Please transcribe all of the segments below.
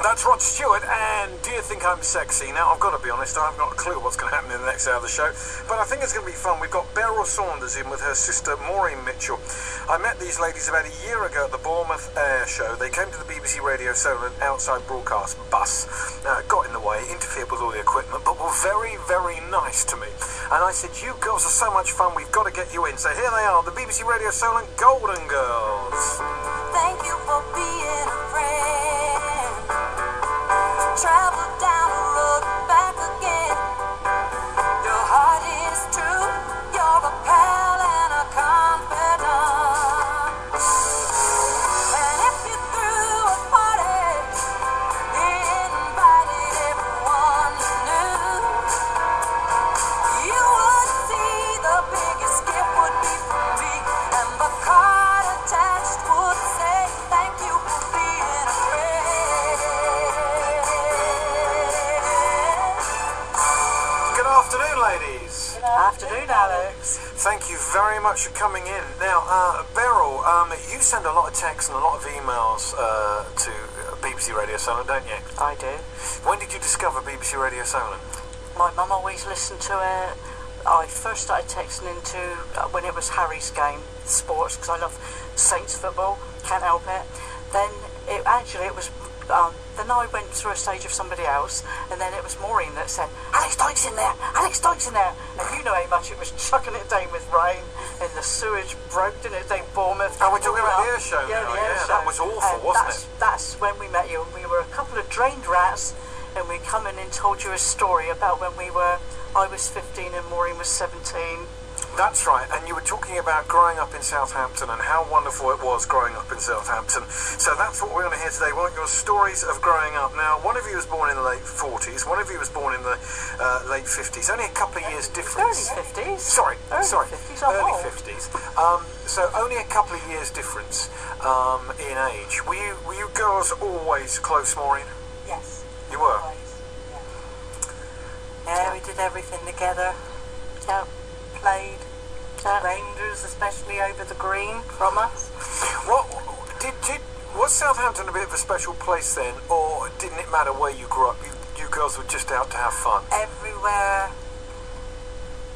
That's Rod Stewart, and do you think I'm sexy? Now, I've got to be honest, I haven't got a clue what's going to happen in the next hour of the show, but I think it's going to be fun. We've got Beryl Saunders in with her sister Maureen Mitchell. I met these ladies about a year ago at the Bournemouth Air Show. They came to the BBC Radio Solent outside broadcast bus, got in the way, interfered with all the equipment, but were very, very nice to me. And I said, you girls are so much fun, we've got to get you in. So here they are, the BBC Radio Solent Golden Girls. Thank you for being a friend. Travel down the road, back again. Your heart is true. You're a pal and a confidant. And if you threw a party, invited everyone you knew, you would see the biggest gift would be from me, and the card attached would say, thank you for being a friend. Good afternoon, ladies. Good afternoon, Alex. Thank you very much for coming in. Now, Beryl, you send a lot of texts and a lot of emails to BBC Radio Solent, don't you? I do. When did you discover BBC Radio Solent? My mum always listened to it. I first started texting into when it was Harry's game, sports, because I love Saints football, can't help it. Then it was then I went through a stage of somebody else, and then it was Maureen that said, Alex Dyke's in there, Alex Dyke's in there. And you know how much it was chucking it down with rain, and the sewage broke, didn't it, down Bournemouth. Oh, we're talking about the air show yeah, now. The air show. That was awful, wasn't it? That's when we met you, and we were a couple of drained rats, and we come in and told you a story about when I was 15 and Maureen was 17. That's right, and you were talking about growing up in Southampton and how wonderful it was growing up in Southampton. So that's what we're going to hear today. We want your stories of growing up. Now, one of you was born in the late 40s, one of you was born in the late 50s. Only a couple of years difference. Early 50s. Sorry. Early 50s. Oh, Early 50s. So only a couple of years difference in age. Were you girls always close, Maureen? Yes. You were? Always. Yeah, we did everything together. Yeah. Played. Rangers, especially over the green from us. Was Southampton a bit of a special place then, or didn't it matter where you grew up? You girls were just out to have fun. Everywhere.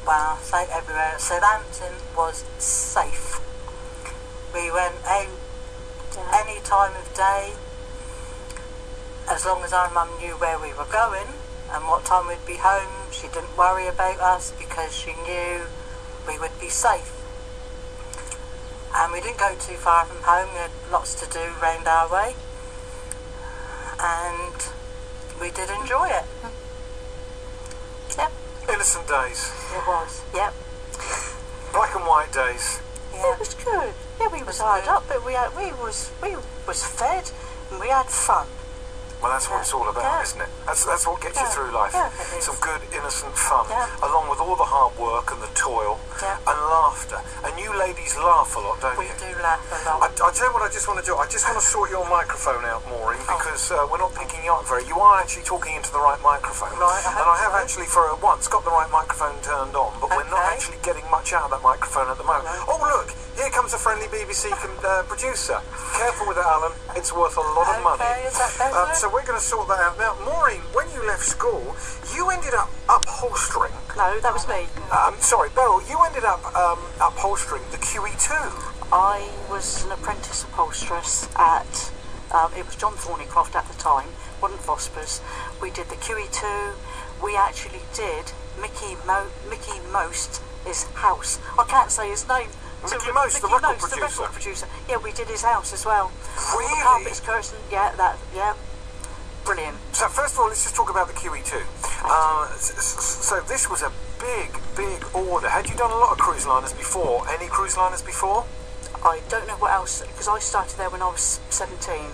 Well, say everywhere. Southampton was safe. We went out any time of day, as long as our mum knew where we were going and what time we'd be home. She didn't worry about us because she knew we would be safe. And we didn't go too far from home. We had lots to do round our way, and we did enjoy it. Yep. Innocent days. It was. Yep. Black and white days. Yeah. It was good. Yeah, we was hard up, but we was fed and we had fun. Well, that's what it's all about, isn't it? That's what gets you through life. Yeah, some good, innocent fun, Yeah. along with all the hard work and the toil and laughter. And you ladies laugh a lot, don't We you? do laugh a lot. I'll tell you what I just want to do. I just want to sort your microphone out, Maureen, because we're not picking you up very. You are actually talking into the right microphone. Right, and I have actually, for once, got the right microphone turned on, but we're not actually getting much out of that microphone at the moment. Right. Oh, look, here comes a friendly BBC producer. Careful with it, Alan. It's worth a lot of money. Okay, is that better? So we're going to sort that out. Now, Maureen, when you left school, you ended up upholstering. No, that was me. Sorry, Beryl, you ended up upholstering the QE2. I was an apprentice upholsteress at, it was John Thornycroft at the time, wasn't Vosper's. We did the QE2. We actually did Mickey Most, his house. I can't say his name. Mickey Most, the record producer. Yeah, we did his house as well. Really? All the carpets, curtains, brilliant. So first of all, let's just talk about the QE2. So this was a big order. Had you done a lot of cruise liners before? Any cruise liners before? I don't know what else, because I started there when I was 17.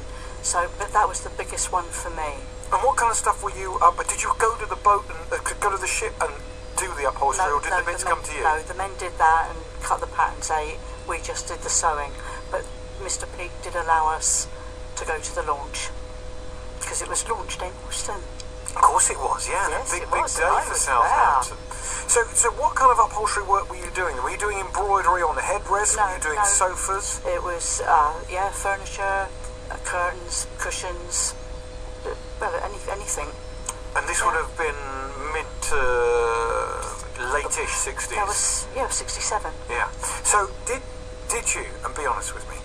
But that was the biggest one for me. And what kind of stuff were you up? Did you go to the boat and go to the ship and do the upholstery, or did the bits come to you? No, the men did that and cut the patterns out. We just did the sewing. But Mr. Peake did allow us to go to the launch, because it was launched in Boston. Of course it was, yeah. Yes, big it was. day for Southampton. So what kind of upholstery work were you doing? Were you doing embroidery on the headrest? No, were you doing no. sofas? It was, furniture, curtains, cushions, well, anything. And this would have been mid to late-ish 60s. That was 67. Yeah. So did you? And be honest with me.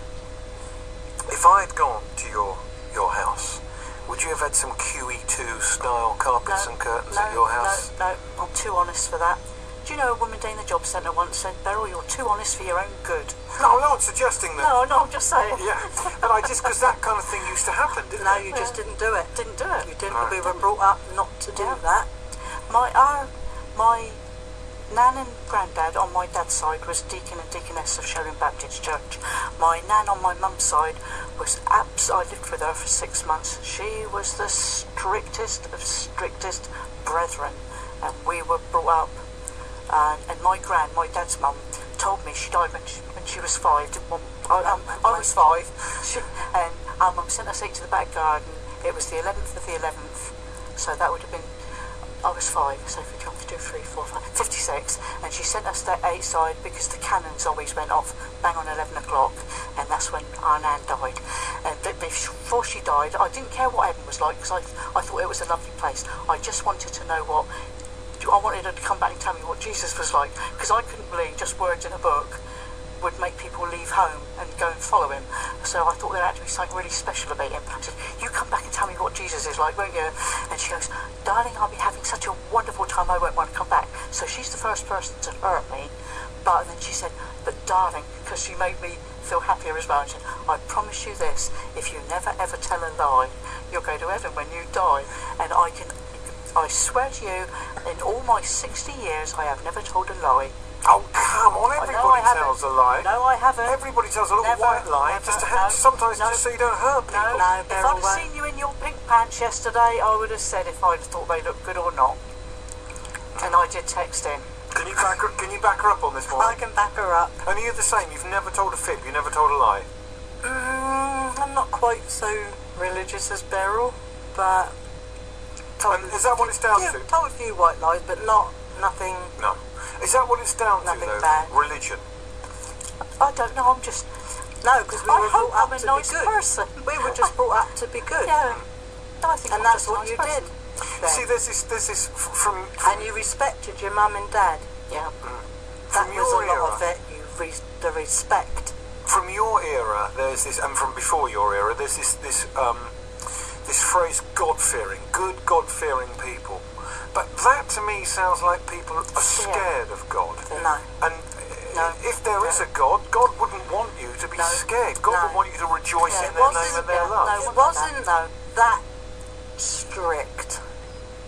If I had gone to your house, would you have had some QE2 style carpets and curtains at your house? No, I'm too honest for that. Do you know a woman down the job centre once said, Beryl, you're too honest for your own good. No, I'm not suggesting that. No, I'm just saying. Yeah, and because that kind of thing used to happen, didn't No, it? you just didn't do it. Didn't do it. You didn't. No. We were brought up not to do that. My nan and granddad on my dad's side was deacon and deaconess of Solent Baptist Church. My nan on my mum's side was I lived with her for 6 months. She was the strictest of strictest brethren, and we were brought up. And my dad's mum, told me she died when she was 5. I was 5. And our mum sent us out to the back garden. It was the 11th of the 11th, so that would have been. I was 5, so if we come to do 3, 4, 5, 56, and she sent us that outside because the cannons always went off bang on 11 o'clock, and that's when our nan died. And before she died, I didn't care what heaven was like because I thought it was a lovely place. I just wanted to know I wanted her to come back and tell me what Jesus was like, because I couldn't believe just words in a book would make people leave home and go and follow him. So I thought there had to be something really special about him. I said, you come back and tell me what Jesus is like, won't you? And she goes, darling, I'll be having such a wonderful time, I won't want to come back. So she's the first person to hurt me. But then she said, but darling, because she made me feel happier as well. And she said, I promise you this, if you never ever tell a lie, you'll go to heaven when you die. And I swear to you, in all my 60 years, I have never told a lie. Oh, come on, everybody tells a lie. No, I haven't. Everybody tells a little white lie, just to sometimes just so you don't hurt people. No, If I'd have seen you in your pink pants yesterday, I would have said if I'd thought they looked good or not. And I did text him. Can you back her up on this one? I can back her up. And you're the same, you've never told a fib, you never told a lie. I'm not quite so religious as Beryl, but... And is that what it's down to? Told a few white lies, but nothing... No. Is that what it's down to, Nothing though? bad. Religion? I don't know, I'm just... No, because we I were hope brought I'm up a to nice be good. person. We were just brought up to be good. Yeah. I think And I'm that's just a what nice you person. did. then. See, there's this from And you respected your mum and dad. Yeah. That from was your a lot era. of it. The respect. From your era, there's this, and from before your era, there's this phrase God-fearing, good God-fearing people. But that to me sounds like people are scared of God. No. And if there is a God, God wouldn't want you to be scared. God would want you to rejoice in their name and their love. It wasn't that strict,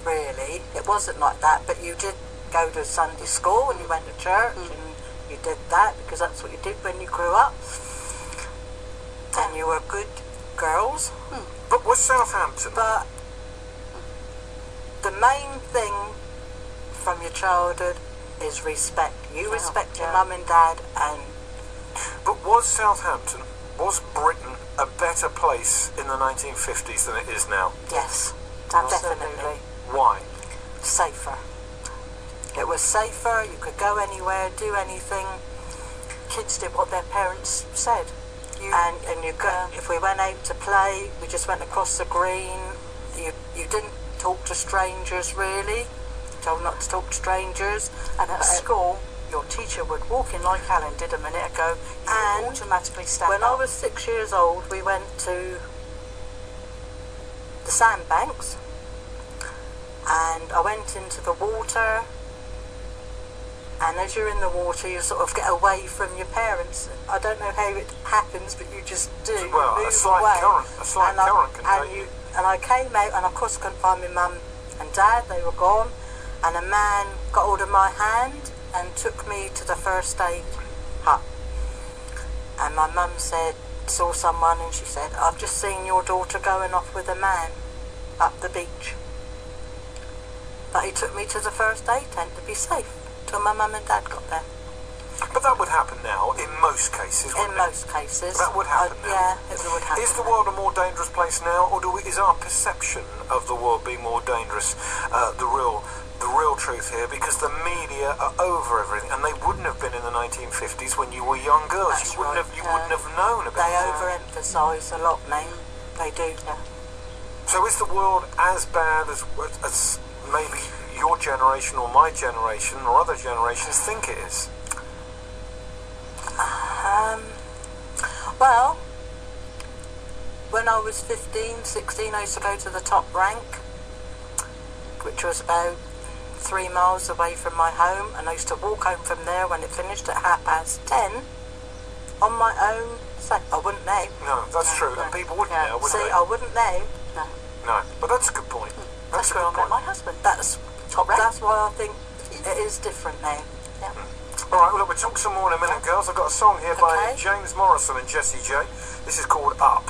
really. It wasn't like that, but you did go to Sunday school and you went to church and you did that because that's what you did when you grew up. And you were good girls. But was Southampton? But the main thing from your childhood is respect. You respect your mum and dad, and... But was Southampton, was Britain a better place in the 1950s than it is now? Yes, Absolutely. definitely. Why? Safer. It was safer, you could go anywhere, do anything. Kids did what their parents said. And you could, if we went out to play, we just went across the green. You didn't talk to strangers, really. Told not to talk to strangers. And at school, your teacher would walk in like Alan did a minute ago. You And would automatically stand when up. I was 6 years old, we went to the sandbanks, and I went into the water, and as you're in the water you sort of get away from your parents. I don't know how it happens, but you just do. Well, you move a slight away. current can take you. And I came out, and of course I couldn't find my mum and dad, they were gone, and a man got hold of my hand and took me to the first aid hut. And my mum saw someone, and she said, I've just seen your daughter going off with a man up the beach. But he took me to the first aid tent to be safe till my mum and dad got there. But that would happen now, in most cases, wouldn't In it? most cases. That would happen now. Yeah, it would happen. Is the world a more dangerous place now, or is our perception of the world being more dangerous the real truth here? Because the media are over everything, and they wouldn't have been in the 1950s when you were young girls. That's You wouldn't right, have known about They it. overemphasise a lot, mate. They do. So is the world as bad as maybe your generation or my generation or other generations think it is? Well, when I was 15, 16, I used to go to the top rank, which was about 3 miles away from my home, and I used to walk home from there when it finished at 10:30 on my own. So I wouldn't know. No, that's true, and people wouldn't know, would See, they? I wouldn't know. No, but that's a good point. That's where I met my husband. That's Top rank. That's why I think it is different now. Yeah. All right, well, look, we'll talk some more in a minute, girls. I've got a song here by Okay. James Morrison and Jessie J. This is called Up.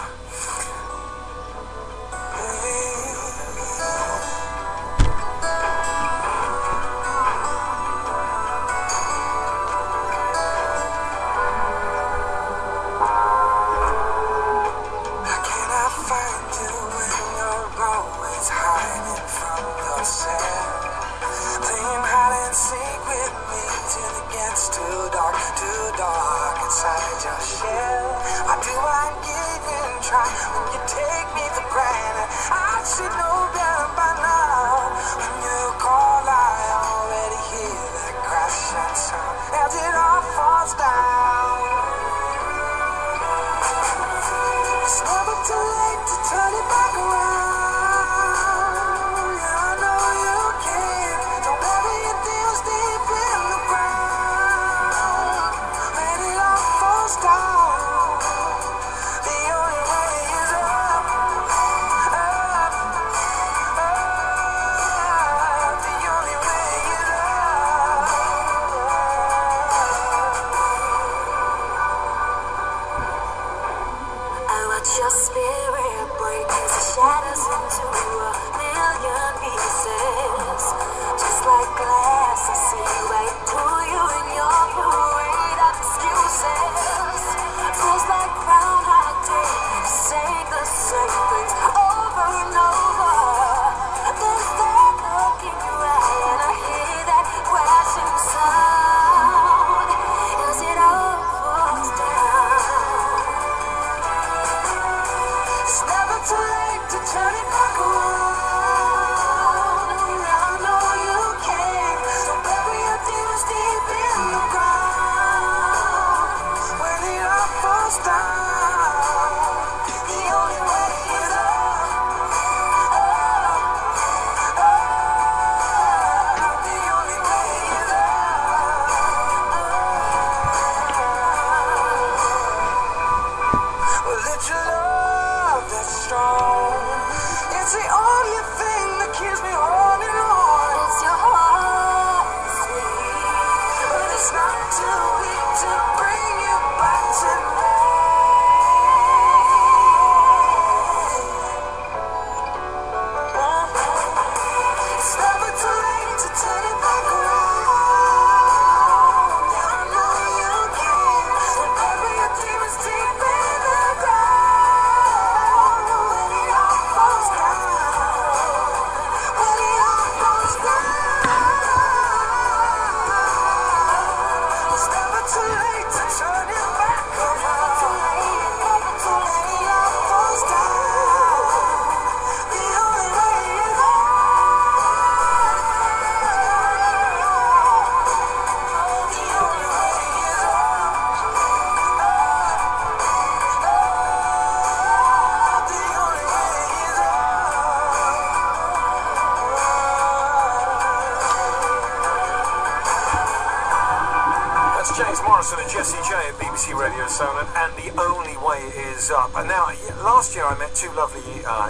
How can I find you when you're always hiding from yourself? Playing hide and seek with me till it gets too dark inside your shell. Why do I even try when you take me for granted? I should know better by now. When you call, I already hear that crashing sound as it all falls down. It's never too late to turn it back around. Yeah, I know you can. Don't bury your deals deep in the ground. Let it all fall down. The only way is up, up, up. The only way is up. I watch your spirit break as it shatters into a million pieces. Just like glass, I see right through you in your parade of excuses. Feels like Groundhog Day, saying the same things over and over. Then start looking right and I hear that crashing sound as it all falls down. It's never too late to turn it back around. I know you can. Don't bury your demons deep in the ground. When it all falls down, the only way is up, up, up. The only way is up. Well, it's your love that's strong. It's the only thing that keeps me holding on. It's your heart, sweet, but it's not too weak to bring you back to me. It's never too late to turn it back around. Yeah, I know you can. Don't bury your demons deep in the ground. When it all falls down, when it all falls down, it's never too late to turn it back around. When it all falls down, the only way is up. The only way is up. The only way is up. That's James Morrison and Jessie J at BBC Radio Solent, and The Only Way Is Up. And now, last year I met two lovely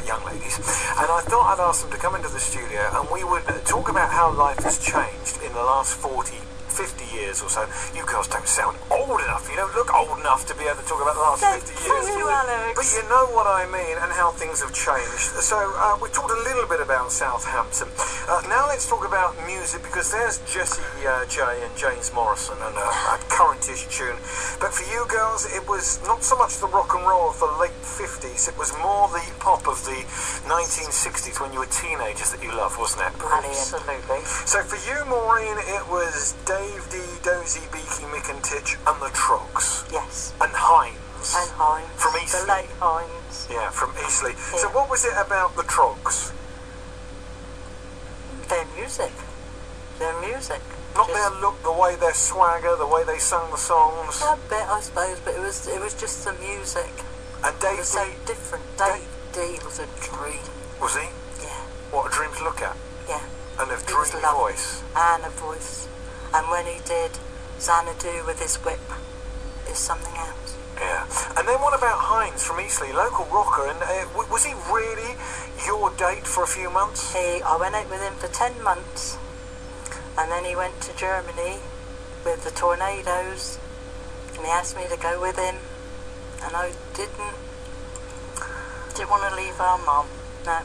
young ladies, and I thought I'd ask them to come into the studio and we would talk about how life has changed in the last 40, 50 years or so. You girls don't sound old enough. You don't look old enough to be able to talk about the last 50 years. Thank you, Alex. But you know what I mean, and how things have changed. So we talked a little bit about Southampton. Now let's talk about music, because there's Jessie J and James Morrison and a current-ish tune. But for you girls, it was not so much the rock and roll of the late 50s, it was more the pop of the 1960s when you were teenagers that you loved, wasn't it? Absolutely. So for you, Maureen, it was Dave D, Dozy, Beaky, Mick and Titch and the Trogs. Yes. And Hines. And Hines. From Eastleigh. The late Hines. Yeah, from Eastleigh. Yeah. So what was it about the Trogs? Their music. Their music. Not their look, the way their swagger, the way they sung the songs. A bit, I suppose, but it was just the music. And It Dave was so D, different. Dave D was a dream. was he? Yeah. What a dream to look at. Yeah. And a He was dreamy lovely. voice. And a voice. And when he did Xanadu with his whip, is something else. Yeah. And then what about Hines from Eastleigh, local rocker? And was he really your date for a few months? I went out with him for 10 months, and then he went to Germany with the tornadoes, and he asked me to go with him, and I didn't. Didn't want to leave our mum. No,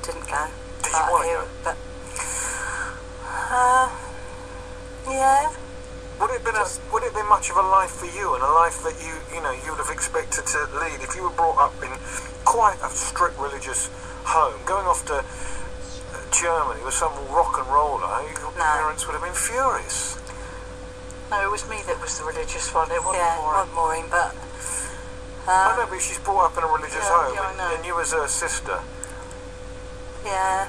didn't go. Did you want to go? But yeah. Would it have been much of a life for you, and a life that you would have expected to lead if you were brought up in quite a strict religious home, going off to Germany with some rock and roller? Your parents would have been furious. No, it was me that was the religious one. It wasn't Yeah, Maureen. not Maureen, but I know, but she's brought up in a religious home, yeah, I know. and you as her sister. yeah.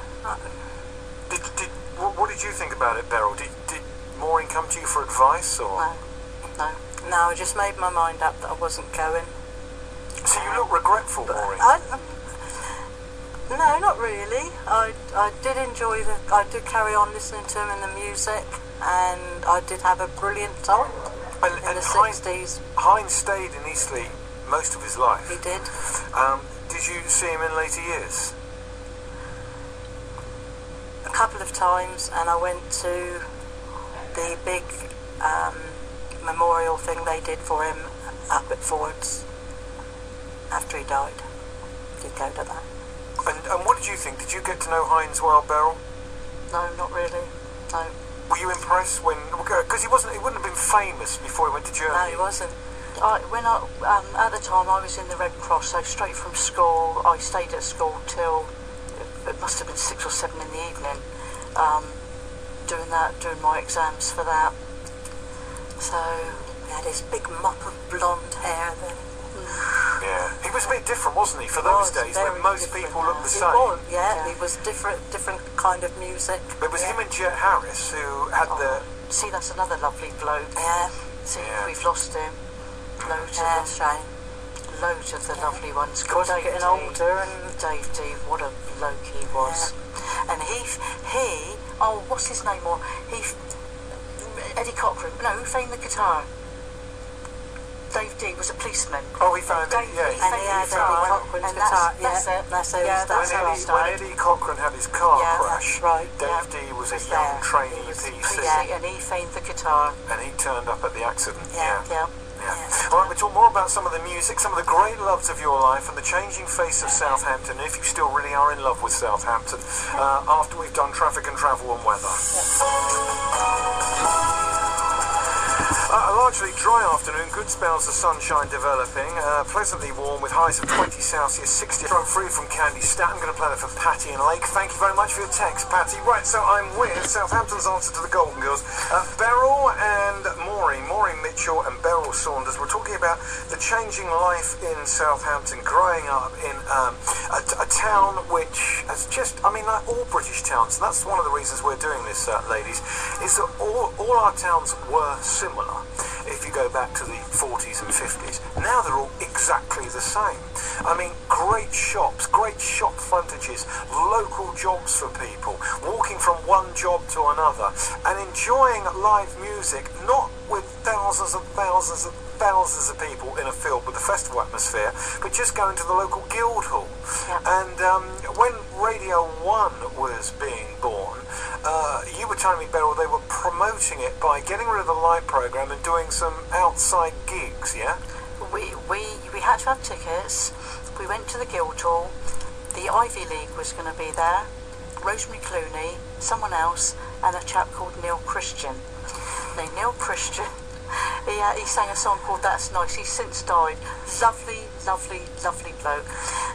What did you think about it, Beryl? Did Maureen come to you for advice, or? No. I just made my mind up that I wasn't going. So you look regretful, Maureen. No, not really. I did enjoy I did carry on listening to him and the music, and I did have a brilliant time in the 60s. Hines stayed in Eastleigh most of his life. He did. Did you see him in later years? A couple of times, and I went to the big memorial thing they did for him up at Ford's after he died. Did go to that. And what did you think? Did you get to know Hines well, Beryl? No, not really. No. Were you impressed when? Because he wouldn't have been famous before he went to Germany. No, he wasn't. At the time I was in the Red Cross, so straight from school, I stayed at school till it must have been 6 or 7 in the evening, doing my exams for that. So He had his big mop of blonde hair then. Yeah, he was a bit different, wasn't he, for those days when most people looked the same. He was different kind of music. It was him and Jet Harris who had the... See, that's another lovely bloke. Yeah. See, Yeah. we've lost him. Loads Yeah, of them. shame. Loads of the lovely ones. Of course, I'm Dave getting D. older, and Dave D, what a bloke he was. And what's his name? Eddie Cochran. No, who found the guitar? Dave D was a policeman. Oh, he found it, Dave yeah. D and found he the had guitar, Eddie Cochran's and guitar. That's it. That's how Yeah, he that's started. how he started. When Eddie Cochran had his car crash, that's right. Dave D was a young trainee PC, And he found the guitar. and he turned up at the accident. Yeah. Yeah. Yeah. All right, we'll talk more about some of the music, some of the great loves of your life, and the changing face of Southampton, if you still really are in love with Southampton, after we've done traffic and travel and weather. A largely dry afternoon, good spells of sunshine developing, pleasantly warm with highs of 20 Celsius, 60 free from Candy Stat. I'm going to play that for Patty and Lake. Thank you very much for your text, Patty. Right, so I'm with Southampton's answer to the Golden Girls, Beryl and Maureen Mitchell and Beryl Saunders. We're talking about the changing life in Southampton, growing up in a town which has just, like all British towns, and that's one of the reasons we're doing this, ladies, is that all our towns were similar. If you go back to the 40s and 50s, now they're all exactly the same. Great shops, great shop frontages, local jobs for people, walking from one job to another, and enjoying live music, not with thousands and thousands and thousands of people in a field with a festival atmosphere, but just going to the local guild hall. Yeah. And when Radio 1 was being born, you were telling me, Beryl, they were promoting it by getting rid of the light programme and doing some outside gigs, yeah? We had to have tickets. We went to the Guildhall. The Ivy League was going to be there. Rosemary Clooney, someone else, and a chap called Neil Christian. Now, Neil Christian, he sang a song called That's Nice. He's since died. Lovely, lovely, lovely bloke.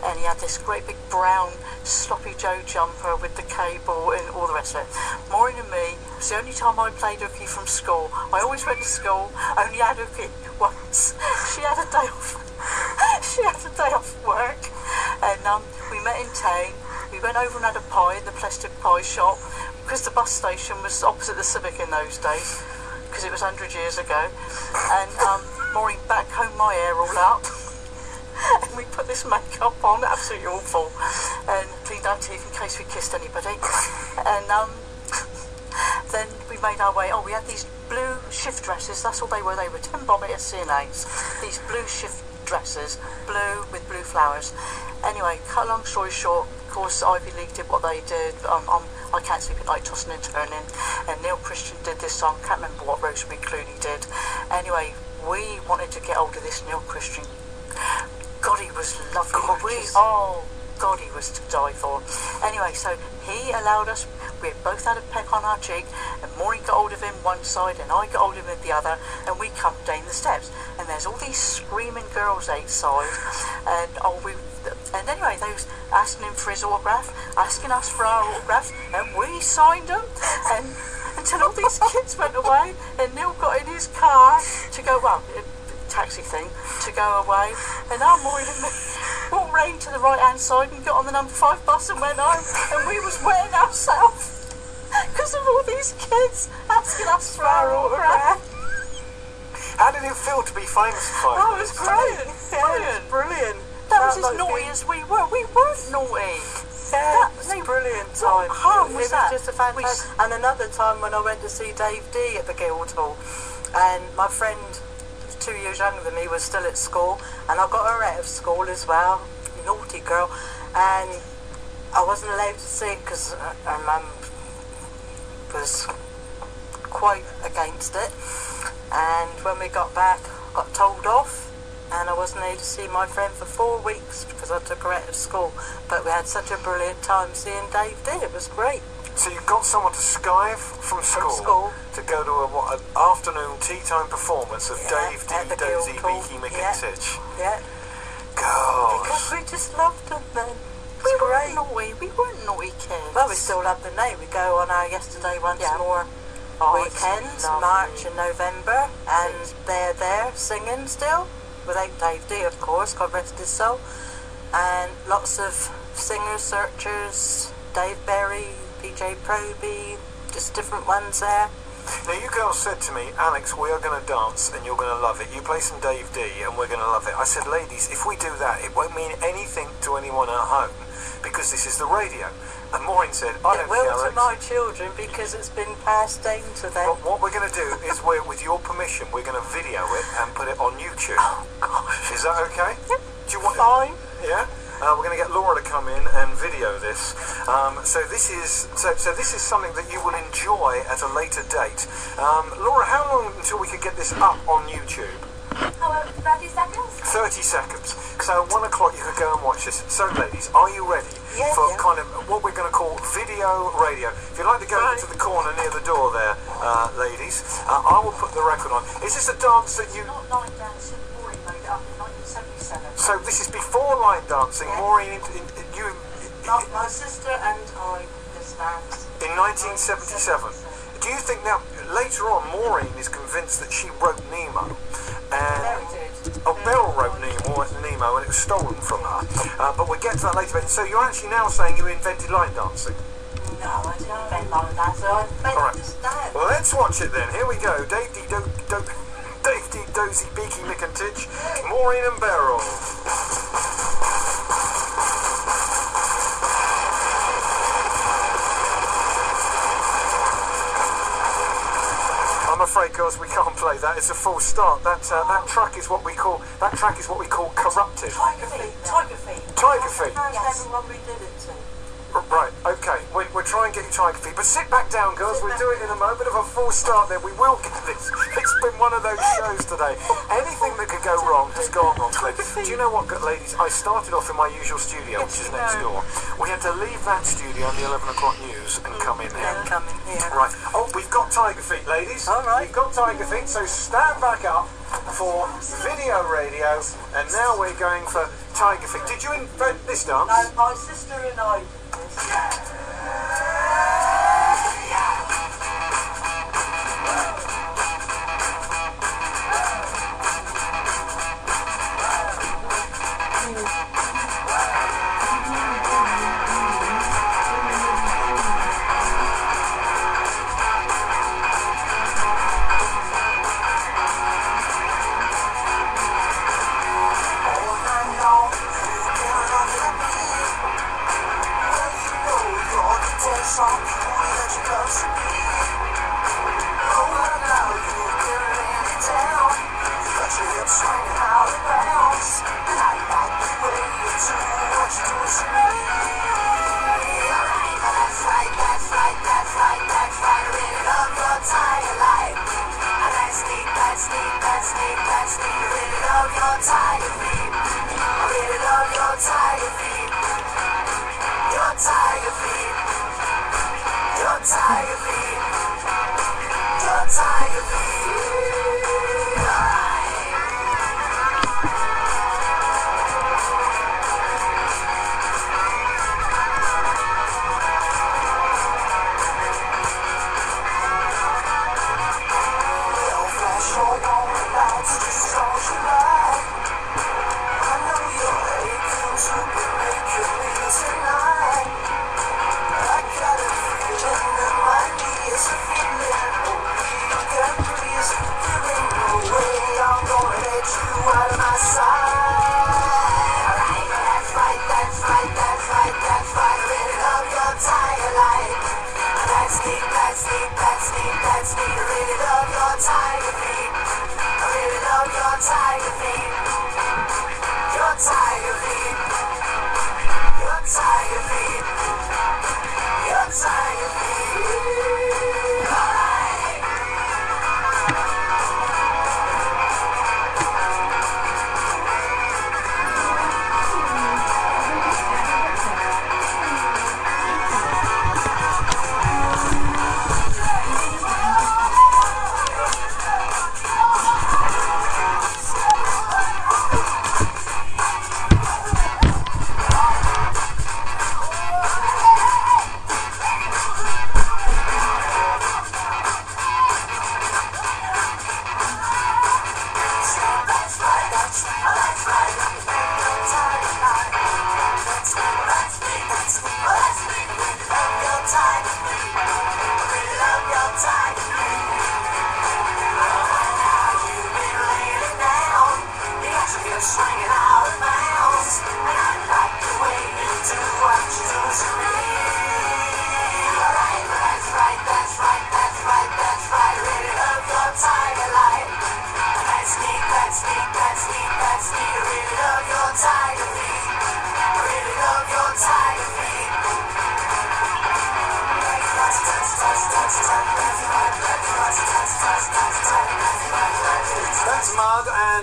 And he had this great big brown sloppy Joe jumper with the cable and all the rest of it. Maureen and me, it's the only time I played hooky from school. I always went to school, only had hooky she had a day off. She had a day off work, and we met in town. We went over and had a pie in the plastic pie shop, because the bus station was opposite the Civic in those days, because it was 100 years ago. And Maureen backcombed my hair all up, and we put this makeup on, absolutely awful, and cleaned our teeth in case we kissed anybody. And then we made our way. Oh, we had these blue shift dresses. That's all they were. They were 10 bob at CNAs. These blue shift dresses, blue with blue flowers. Anyway, cut a long story short, of course Ivy League did what they did. I Can't Sleep at Night, Tossing and Turning, and Neil Christian did this song. Can't remember what Rosemary Clooney did. Anyway, we wanted to get hold of this Neil Christian. God, he was lovely. God, he was to die for. Anyway, so he allowed us. We both had a peck on our cheek, and Maureen got hold of him one side, and I got hold of him the other, and we come down the steps. And there's all these screaming girls outside, and anyway, they was asking him for his autograph, asking us for our autographs, and we signed them. And until all these kids went away, and Neil got in his car to go, taxi thing, to go away, and our Maureen and me walked round to the right hand side and got on the number 5 bus and went home, and we was wetting ourselves because of all these kids asking us for our autograph. How did it feel to be famous for 5 Oh, it minutes? was great. Brilliant. Brilliant. That was Felt as like naughty being- as we were. We weren't naughty. Yeah, it was a brilliant time. What harm was it that? was just a fantastic. And another time when I went to see Dave D at the Guildhall, and my friend, 2 years younger than me, was still at school, and I got her out of school as well, naughty girl, and I wasn't allowed to see it because her mum was quite against it. And when we got back, I got told off, and I wasn't able to see my friend for 4 weeks because I took her out of school. But we had such a brilliant time seeing Dave D. It was great. So you got someone to skive from school to go to an afternoon tea time performance of Dave D, at the Dozy, Guildhall. Beaky, Mick and Titch. Yeah. Gosh. Because we just loved them then. We It's weren't great. naughty. We weren't naughty kids. Well, we still love the name. We go on our Yesterday Once More it's weekends, lovely. March and November, and they're there singing still, without Dave D, of course, God rest his soul, and lots of singers, searchers, Dave Berry, PJ Proby, just different ones there. Now you girls said to me, Alex, we are going to dance and you're going to love it. You play some Dave D and we're going to love it. I said, ladies, if we do that, it won't mean anything to anyone at home because this is the radio. And Maureen said, I It don't will care, to Alex. my children because it's been passed down to them. But what we're going to do is, with your permission, we're going to video it and put it on YouTube. Oh, gosh. Is that okay? Yep. Do you want Fine. Yeah. We're going to get Laura to come in and video this. So this is something that you will enjoy at a later date. Laura, how long until we could get this up on YouTube? 30 seconds? 30 seconds. So at 1 o'clock you could go and watch this. So ladies, are you ready Yeah, for yeah. kind of what we're going to call video radio? If you'd like to go into the corner near the door there, ladies, I will put the record on. Is this a dance that you... Not line dancing. Maureen made it up in 1977. So this is before line dancing. Yeah. Maureen, you... My sister and I did this dance. In 1977. Do you think now, later on, Maureen is convinced that she wrote Nemo? Beryl did. Oh, Beryl wrote Nemo and it was stolen from her. But we'll get to that later. So you're actually now saying you invented line dancing? No, I didn't invent line dancing. I invented All right. this dance. Well, let's watch it then. Here we go. Dave D, Dozy, Beaky, Mick and Titch, Maureen and Beryl. I'm afraid, girls, we can't play that. It's a full start. That track is what we call corrupted. Tiger feet. Tiger feet. Tiger feet. That's everyone we did it to. Right, okay. We'll try and get you tiger feet. But sit back down, girls. We'll do it in a moment. Bit of a full start there. We will get this. It's been one of those shows today. Anything that could go wrong has gone wrong today. Do you know what, ladies? I started off in my usual studio, which is next door. We had to leave that studio on the 11 o'clock news and come in here. And come in here. Right. Oh, we've got tiger feet, ladies. All right. We've got tiger feet, so stand back up for video radio. And now we're going for tiger feet. Did you invent this dance? No, my sister and I did this.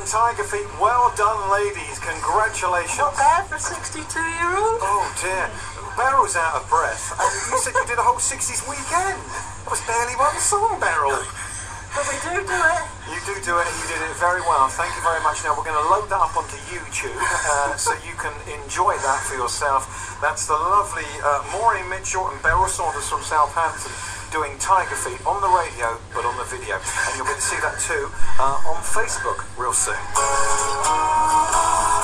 Tiger feet. Well done, ladies. Congratulations. Not bad for a 62-year-old. Oh, dear. Beryl's out of breath. And you said you did a whole 60s weekend. That was barely one song, Beryl. But we do it. You do it, and you did it very well. Thank you very much. Now, we're going to load that up onto YouTube so you can enjoy that for yourself. That's the lovely Maureen Mitchell and Beryl Saunders from Southampton doing Tiger Feet on the radio, but on the video. And you'll get to see that too on Facebook real soon.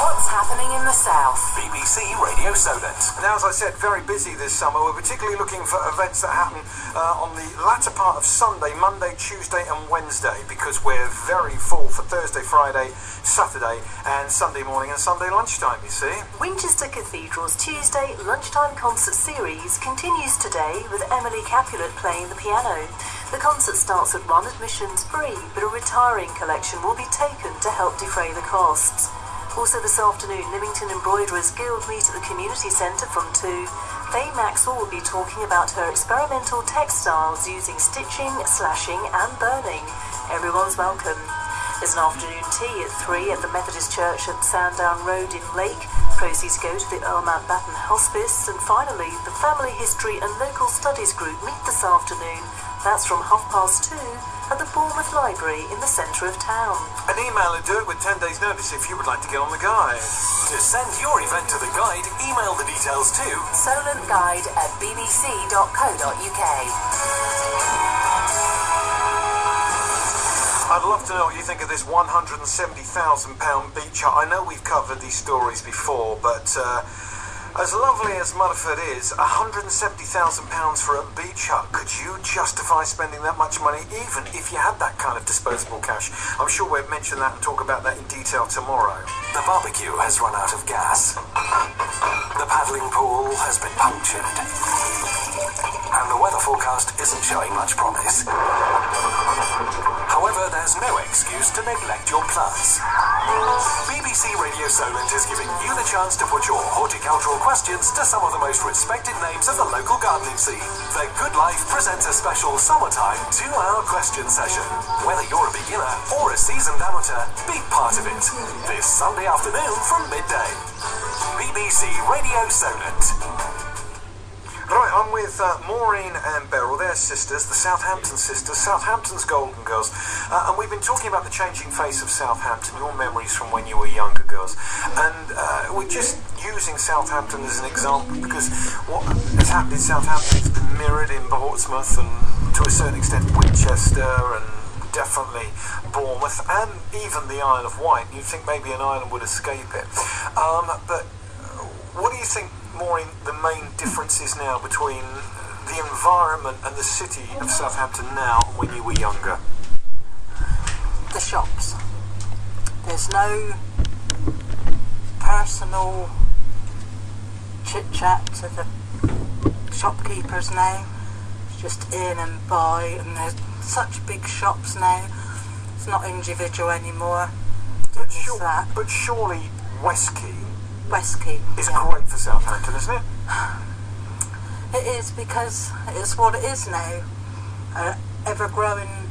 What's happening in the South? BBC Radio Solent. Now, as I said, very busy this summer. We're particularly looking for events that happen on the latter part of Sunday, Monday, Tuesday and Wednesday, because we're very full for Thursday, Friday, Saturday and Sunday morning and Sunday lunchtime, you see. Winchester Cathedral's Tuesday lunchtime concert series continues today with Emily Capulet playing the piano. The concert starts at 1, admissions free, but a retiring collection will be taken to help defray the costs. Also this afternoon, Lymington Embroiderers Guild meet at the Community Centre from 2. Faye Maxwell will be talking about her experimental textiles using stitching, slashing and burning. Everyone's welcome. There's an afternoon tea at 3 at the Methodist Church at Sandown Road in Lake. Proceeds go to the Earl Mountbatten Hospice. And finally, the Family History and Local Studies group meet this afternoon. That's from 2:30 at the Bournemouth Library in the centre of town. An email will do it with 10 days notice if you would like to get on the guide. To send your event to the guide, email the details to solentguide@bbc.co.uk. I'd love to know what you think of this £170,000 beach hut. I know we've covered these stories before, but as lovely as Mudderford is, £170,000 for a beach hut, could you justify spending that much money even if you had that kind of disposable cash? I'm sure we'll mention that and talk about that in detail tomorrow. the barbecue has run out of gas. The paddling pool has been punctured. And the weather forecast isn't showing much promise. However, there's no excuse to neglect your plants. BBC Radio Solent is giving you the chance to put your horticultural questions to some of the most respected names of the local gardening scene. The Good Life presents a special summertime 2-hour question session. Whether you're a beginner or a seasoned amateur, be part of it. This Sunday afternoon from midday. BBC Radio Solent. Right, I'm with Maureen and Beryl, they're sisters, the Southampton sisters, Southampton's Golden Girls, and we've been talking about the changing face of Southampton, your memories from when you were younger girls, and we're just using Southampton as an example because what has happened in Southampton has been mirrored in Portsmouth and to a certain extent Winchester and definitely Bournemouth and even the Isle of Wight. You'd think maybe an island would escape it, but what do you think, Maureen, the main difference is now between the environment and the city of Southampton now and when you were younger? The shops. There's no personal chit-chat to the shopkeepers now. It's just in and buy, and there's such big shops now. It's not individual anymore. But surely Westquay is great for Southampton, isn't it? It is, because it's what it is now. An ever-growing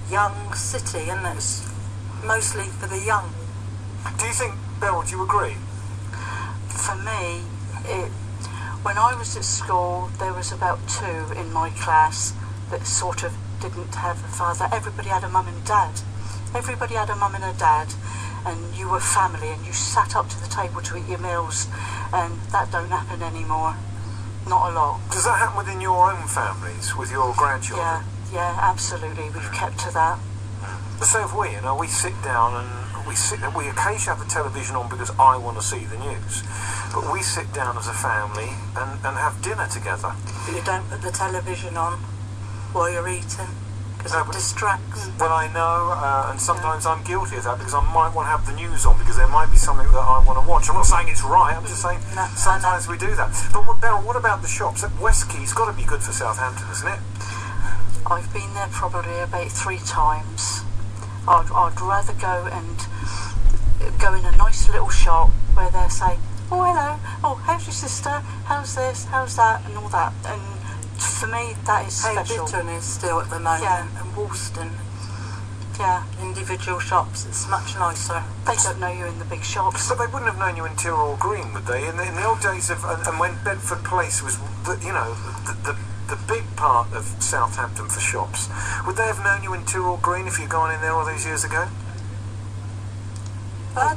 young city, and it's mostly for the young. Do you think, Beryl, do you agree? For me, when I was at school, there was about 2 in my class that sort of didn't have a father. Everybody had a mum and dad. Everybody had a mum and a dad, and you were family, and you sat up to the table to eat your meals, and that don't happen anymore. Not a lot. Does that happen within your own families, with your grandchildren? Yeah, absolutely. We've kept to that. But so have we. You know, we sit down and we occasionally have the television on because I want to see the news. But we sit down as a family and have dinner together. But you don't put the television on while you're eating, because it distracts. Well, I know, and sometimes I'm guilty of that because I might want to have the news on because there might be something that I want to watch. I'm not saying it's right, I'm just saying sometimes we do that. But Beryl, what about the shops? Westquay's got to be good for Southampton, isn't it? I've been there probably about 3 times. I'd rather go in a nice little shop where they say, oh, hello, oh, how's your sister, how's this, how's that, and all that. And for me, that is special. Hayden is still at the moment, and Woolston. Yeah. Individual shops, it's much nicer. They don't know you in the big shops. But they wouldn't have known you in Tyrrell Green, would they? In the old days of, and when Bedford Place was, the big part of Southampton for shops, would they have known you in Tyrrell Green if you'd gone in there all those years ago?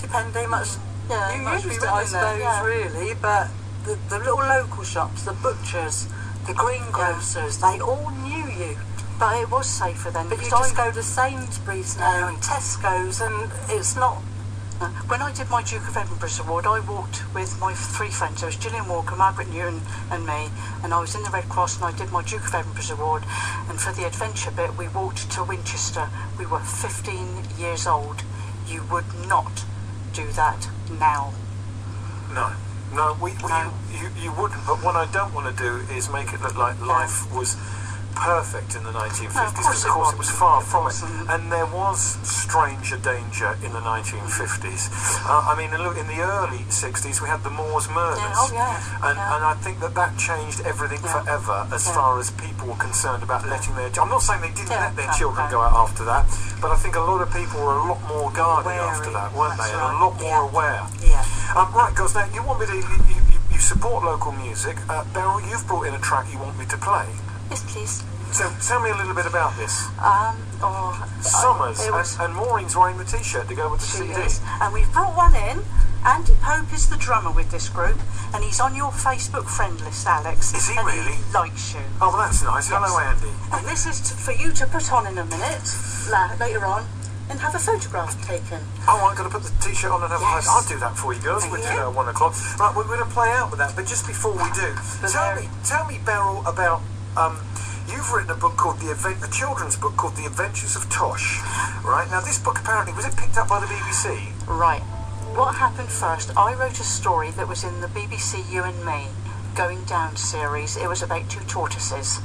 Depending much. Yeah, You must be used it, I written there, suppose, yeah. really, but the little local shops, the butchers, the greengrocers, they all knew you. But it was safer then. But you because just go to Sainsbury's now and Tesco's, and it's not. When I did my Duke of Edinburgh's Award, I walked with my 3 friends. There was Gillian Walker, Margaret Newton and me, and I was in the Red Cross and I did my Duke of Edinburgh's Award, and for the adventure bit we walked to Winchester. We were 15 years old. You would not do that now. No, you wouldn't. But what I don't want to do is make it look like life was perfect in the 1950s, because of course it was far from it, and there was stranger danger in the 1950s. I mean, look, in the early 60s we had the Moors murders, and I think that changed everything forever as far as people were concerned about letting their... I'm not saying they didn't let their children go out after that, but I think a lot of people were a lot more guarded after that, weren't they, and a lot more aware. Right, girls, now you want me to... You support local music. Beryl, you've brought in a track you want me to play. Yes, please. So tell me a little bit about this. Summers, and Maureen's wearing the T-shirt to go with the CD. Is. And we've brought one in. Andy Pope is the drummer with this group, and he's on your Facebook friend list, Alex. Is he and really? He likes you. Oh, well, that's nice. Yes. Hello, Andy. And this is for you to put on in a minute, later on, and have a photograph taken. Oh, I'm going to put the T-shirt on and have a photo. I'll do that for you, girls. We'll do that at 1 o'clock. Right, we're going to play out with that, but just before we do, tell me, Beryl, about... You've written a book called a children's book called The Adventures of Tosh, right? Now, this book apparently, was it picked up by the BBC? Right. What happened first, I wrote a story that was in the BBC You and Me Going Down series. It was about 2 tortoises.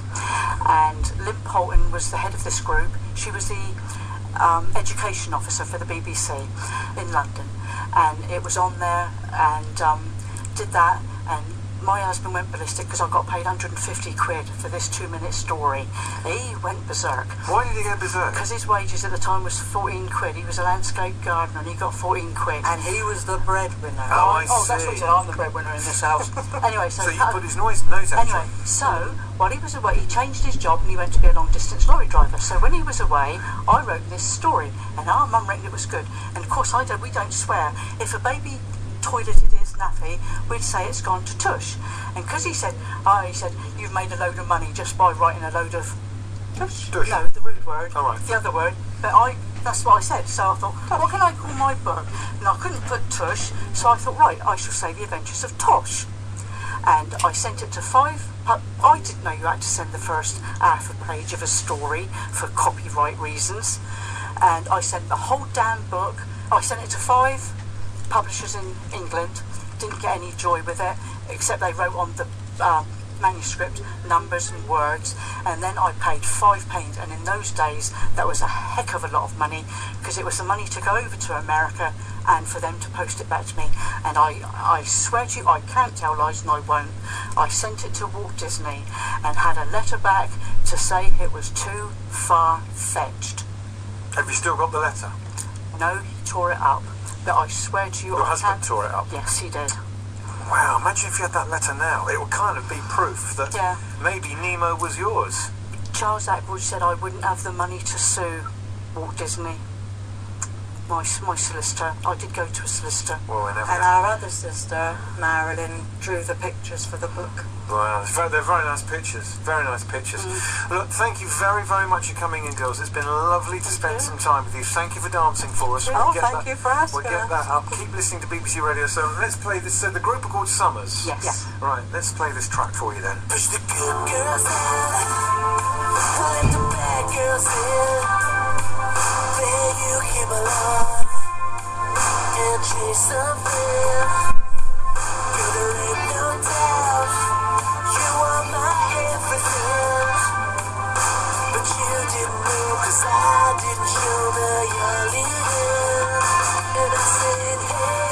And Lynn Poulton was the head of this group. She was the education officer for the BBC in London. And it was on there, and did that, and my husband went ballistic because I got paid 150 quid for this 2-minute story. He went berserk. Why did he go berserk? Because his wages at the time was 14 quid. He was a landscape gardener and he got 14 quid. And he was the breadwinner. Oh, I see. That's what he said. I'm the breadwinner in this house. Anyway, so you put his nose out. Anyway, so while he was away, he changed his job and he went to be a long-distance lorry driver. So when he was away, I wrote this story, and our mum reckoned it was good. And of course, we don't swear. If a baby toileted his nappy, we'd say it's gone to tush. And because he said, you've made a load of money just by writing a load of tush. No, the rude word, the other word. But that's what I said. So I thought, what can I call my book? And I couldn't put tush, so I thought, right, I shall say The Adventures of Tosh. And I sent it to 5. I didn't know you had to send the first half a page of a story for copyright reasons. And I sent the whole damn book. I sent it to 5 publishers in England. Didn't get any joy with it, except they wrote on the manuscript numbers and words, and then I paid £5, and in those days that was a heck of a lot of money, because it was the money to go over to America and for them to post it back to me. And I swear to you, I can't tell lies, and I won't. I sent it to Walt Disney and had a letter back to say it was too far-fetched. Have you still got the letter? No, he tore it up. But I swear to you, your husband tore it up? Yes, he did. Wow, imagine if you had that letter now. It would kind of be proof that maybe Nemo was yours. Charles Ackwood said I wouldn't have the money to sue Walt Disney. My solicitor. I did go to a solicitor. Well, and our other sister, Marilyn, drew the pictures for the book. Wow, they're very nice pictures. Very nice pictures. Look, thank you very, very much for coming in, girls. It's been lovely to spend some time with you. Thank you for dancing for us. Thank you for asking. We'll get that up. Keep listening to BBC Radio. So let's play this. So the group are called Summers. Yes. Right, let's play this track for you then. Push the good girls out, let the bad girls in. Where you can belong and chase something. Girl, there ain't no doubt you are my everything. But you didn't know, 'cause I didn't show that you're leaving. And I said, hey,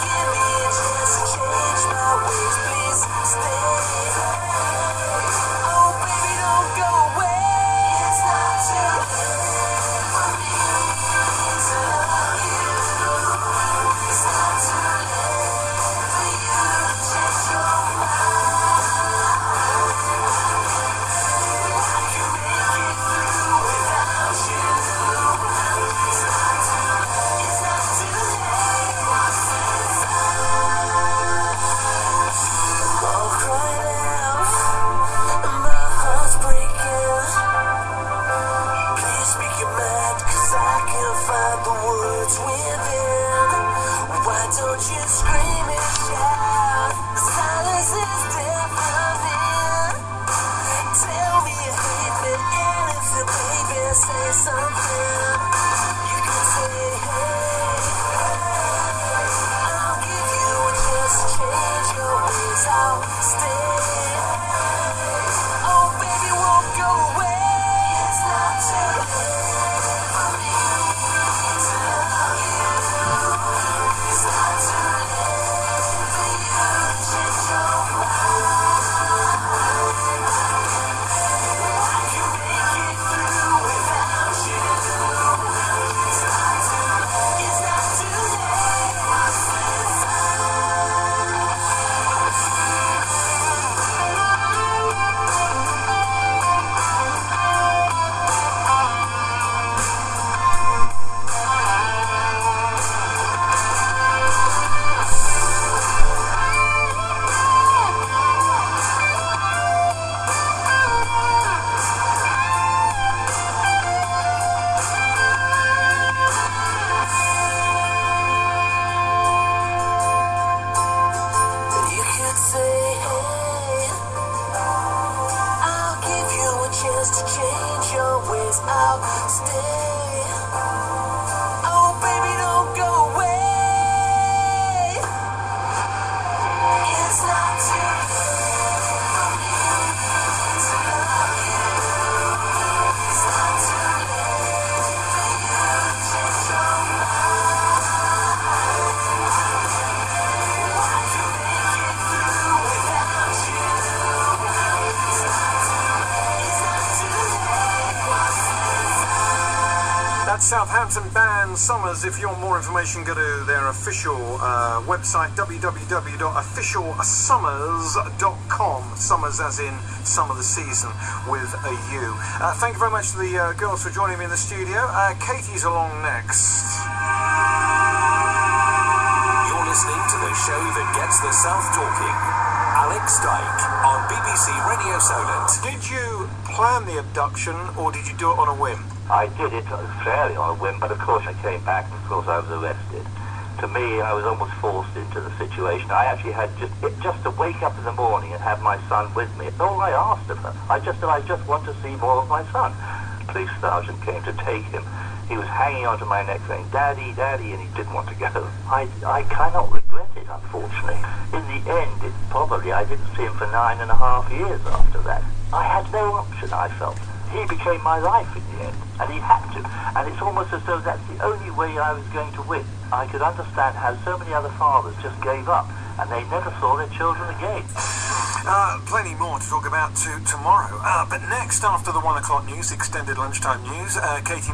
give me a chance to change my ways, please stay. Oh baby, don't go away. It's not too Won't you scream and shout? The silence is deafening. Tell me you hate me, and if you baby say something, you can say hey. I'll give you a chance to change your ways. I'll stay. Oh baby, won't go away. It's not too late for me to love you. It's not too late for you to change your mind. I can make it through without you. It's not too late. It's not too late. You could say, hey, I'll give you a chance to change your ways. I'll stay. Oh, baby, don't go away. It's not too late for me to love you. It's not too late for you to change your mind. I can make it through without you. It's not too late. It's not too late. That's Southampton band Summers. If you want more information, go to their official website, www.officialsummers.com. Summers as in summer the season with a U. Thank you very much to the girls for joining me in the studio. Katie's along next. You're listening to the show that gets the South talking. Alex Dyke on BBC Radio Solent. Did you plan the abduction or did you do it on a whim? I did it fairly on a whim, but of course I came back and of course I was arrested. To me, I was almost forced into the situation. I actually had just to wake up in the morning and have my son with me. It's all I asked of her. I just want to see more of my son. The police sergeant came to take him. He was hanging onto my neck saying, "Daddy, Daddy," and he didn't want to go. I cannot regret it, unfortunately. In the end, I didn't see him for 9.5 years after that. I had no option, I felt. He became my life in the end, and he had to. And it's almost as though that's the only way I was going to win. I could understand how so many other fathers just gave up, and they never saw their children again. Plenty more to talk about tomorrow. But next, after the 1 o'clock news, extended lunchtime news, Katie